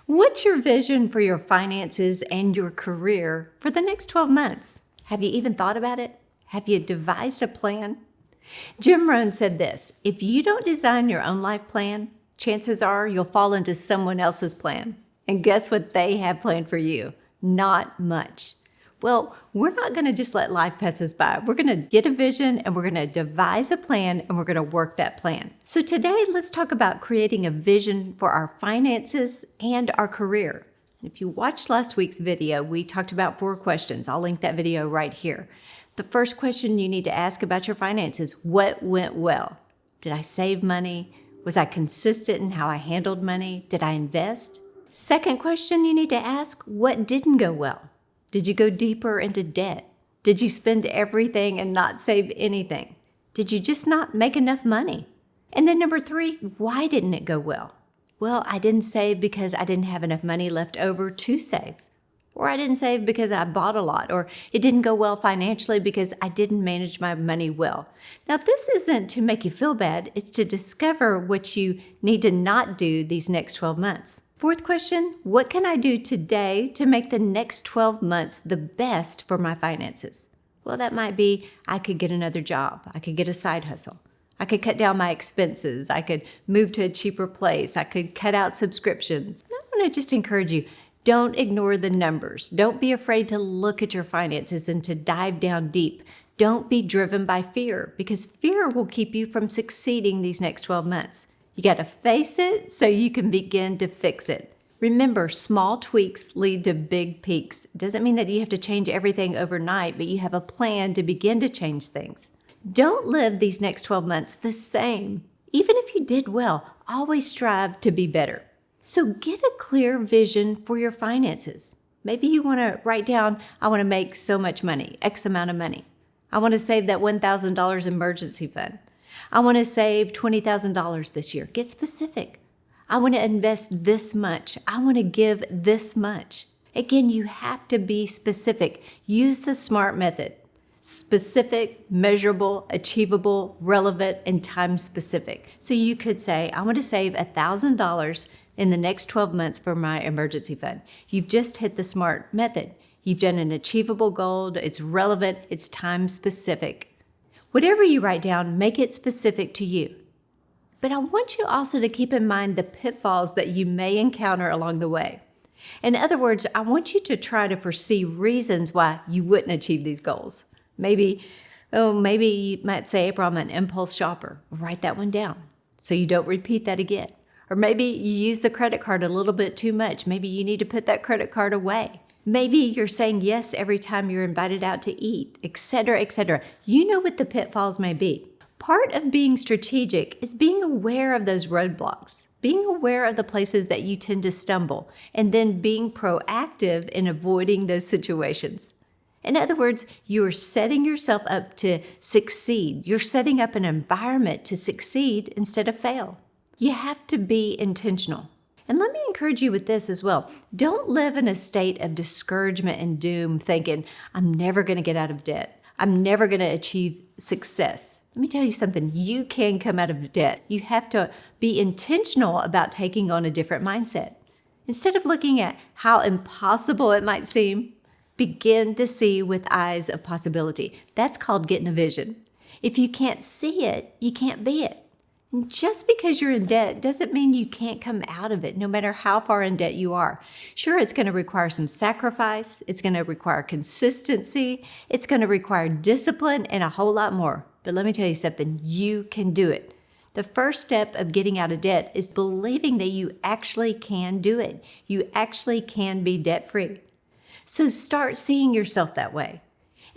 What's your vision for your finances and your career for the next 12 months? Have you even thought about it? Have you devised a plan? Jim Rohn said this: if you don't design your own life plan, chances are you'll fall into someone else's plan. And guess what they have planned for you? Not much. Well, we're not going to just let life pass us by. We're going to get a vision and we're going to devise a plan and we're going to work that plan. So today, let's talk about creating a vision for our finances and our career. If you watched last week's video, we talked about 4 questions. I'll link that video right here. The first question you need to ask about your finances: what went well? Did I save money? Was I consistent in how I handled money? Did I invest? Second question you need to ask: what didn't go well? Did you go deeper into debt? Did you spend everything and not save anything? Did you just not make enough money? And then number 3, why didn't it go well? Well, I didn't save because I didn't have enough money left over to save. Or I didn't save because I bought a lot. Or it didn't go well financially because I didn't manage my money well. Now, this isn't to make you feel bad. It's to discover what you need to not do these next 12 months. Fourth question: what can I do today to make the next 12 months the best for my finances? Well, that might be I could get another job. I could get a side hustle. I could cut down my expenses. I could move to a cheaper place. I could cut out subscriptions. I want to just encourage you, don't ignore the numbers. Don't be afraid to look at your finances and to dive down deep. Don't be driven by fear, because fear will keep you from succeeding these next 12 months. You got to face it so you can begin to fix it. Remember, small tweaks lead to big peaks. It doesn't mean that you have to change everything overnight, but you have a plan to begin to change things. Don't live these next 12 months the same. Even if you did well, always strive to be better. So get a clear vision for your finances. Maybe you want to write down, I want to make so much money, X amount of money. I want to save that $1,000 emergency fund. I want to save $20,000 this year. Get specific. I want to invest this much. I want to give this much. Again, you have to be specific. Use the SMART method. Specific, measurable, achievable, relevant, and time specific. So you could say, I want to save $1,000 in the next 12 months for my emergency fund. You've just hit the SMART method. You've done an achievable goal. It's relevant. It's time specific. Whatever you write down, make it specific to you. But I want you also to keep in mind the pitfalls that you may encounter along the way. In other words, I want you to try to foresee reasons why you wouldn't achieve these goals. Maybe you might say, April, I'm an impulse shopper. Write that one down so you don't repeat that again. Or maybe you use the credit card a little bit too much. Maybe you need to put that credit card away. Maybe you're saying yes every time you're invited out to eat, etc., etc. You know what the pitfalls may be. Part of being strategic is being aware of those roadblocks, being aware of the places that you tend to stumble, and then being proactive in avoiding those situations. In other words, you're setting yourself up to succeed. You're setting up an environment to succeed instead of fail. You have to be intentional. And let me encourage you with this as well. Don't live in a state of discouragement and doom thinking, I'm never going to get out of debt. I'm never going to achieve success. Let me tell you something. You can come out of debt. You have to be intentional about taking on a different mindset. Instead of looking at how impossible it might seem, begin to see with eyes of possibility. That's called getting a vision. If you can't see it, you can't be it. And just because you're in debt doesn't mean you can't come out of it, no matter how far in debt you are. Sure, it's going to require some sacrifice. It's going to require consistency. It's going to require discipline and a whole lot more. But let me tell you something, you can do it. The first step of getting out of debt is believing that you actually can do it. You actually can be debt-free. So start seeing yourself that way.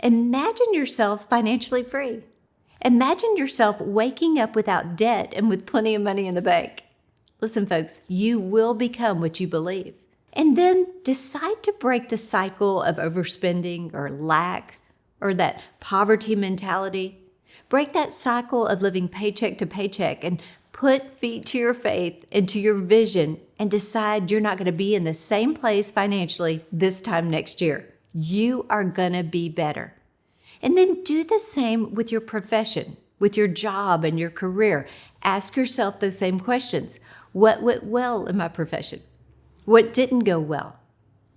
Imagine yourself financially free. Imagine yourself waking up without debt and with plenty of money in the bank. Listen, folks, you will become what you believe. And then decide to break the cycle of overspending or lack or that poverty mentality. Break that cycle of living paycheck to paycheck and put feet to your faith and to your vision and decide you're not going to be in the same place financially this time next year. You are going to be better. And then do the same with your profession, with your job and your career. Ask yourself those same questions. What went well in my profession? What didn't go well?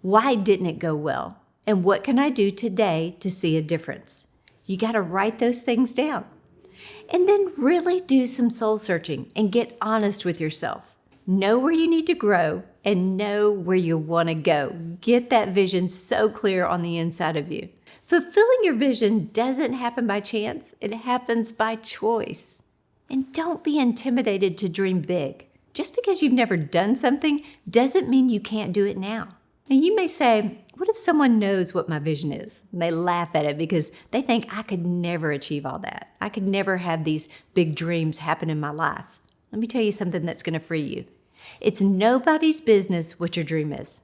Why didn't it go well? And what can I do today to see a difference? You got to write those things down. And then really do some soul searching and get honest with yourself. Know where you need to grow and know where you want to go. Get that vision so clear on the inside of you. Fulfilling your vision doesn't happen by chance. It happens by choice. And don't be intimidated to dream big. Just because you've never done something doesn't mean you can't do it now. And you may say, what if someone knows what my vision is? And they laugh at it because they think I could never achieve all that. I could never have these big dreams happen in my life. Let me tell you something that's going to free you. It's nobody's business what your dream is.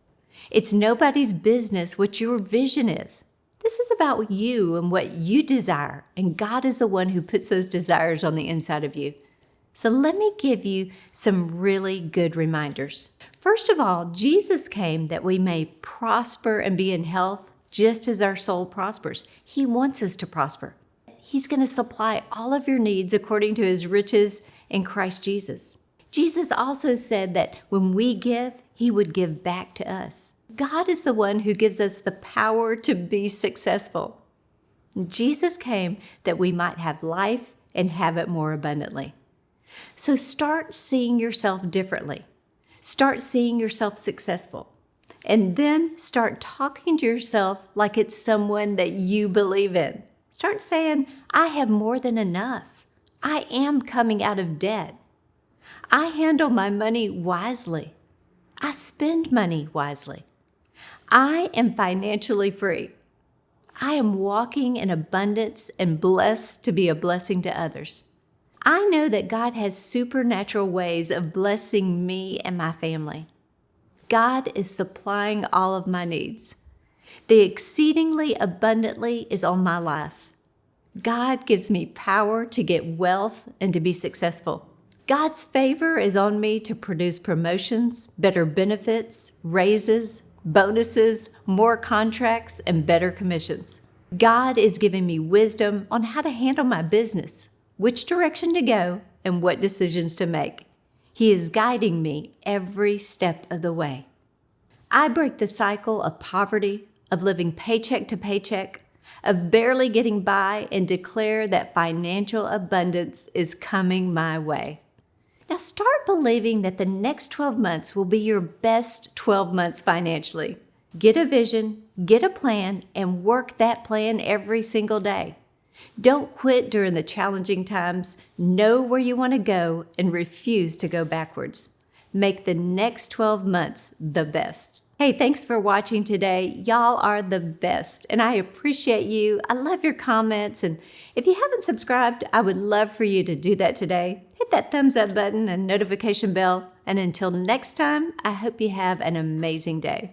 It's nobody's business what your vision is. This is about you and what you desire, and God is the one who puts those desires on the inside of you. So let me give you some really good reminders. First of all, Jesus came that we may prosper and be in health just as our soul prospers. He wants us to prosper. He's going to supply all of your needs according to his riches in Christ Jesus. Jesus also said that when we give, he would give back to us. God is the one who gives us the power to be successful. Jesus came that we might have life and have it more abundantly. So start seeing yourself differently. Start seeing yourself successful. And then start talking to yourself like it's someone that you believe in. Start saying, I have more than enough. I am coming out of debt. I handle my money wisely. I spend money wisely. I am financially free. I am walking in abundance and blessed to be a blessing to others. I know that God has supernatural ways of blessing me and my family. God is supplying all of my needs. The exceedingly abundantly is on my life. God gives me power to get wealth and to be successful. God's favor is on me to produce promotions, better benefits, raises, bonuses, more contracts, and better commissions. God is giving me wisdom on how to handle my business, which direction to go, and what decisions to make. He is guiding me every step of the way. I break the cycle of poverty, of living paycheck to paycheck, of barely getting by, and declare that financial abundance is coming my way. Now start believing that the next 12 months will be your best 12 months financially. Get a vision, get a plan, and work that plan every single day. Don't quit during the challenging times. Know where you want to go and refuse to go backwards. Make the next 12 months the best. Hey, thanks for watching today. Y'all are the best, and I appreciate you. I love your comments, and if you haven't subscribed, I would love for you to do that today. Hit that thumbs up button and notification bell, and until next time, I hope you have an amazing day.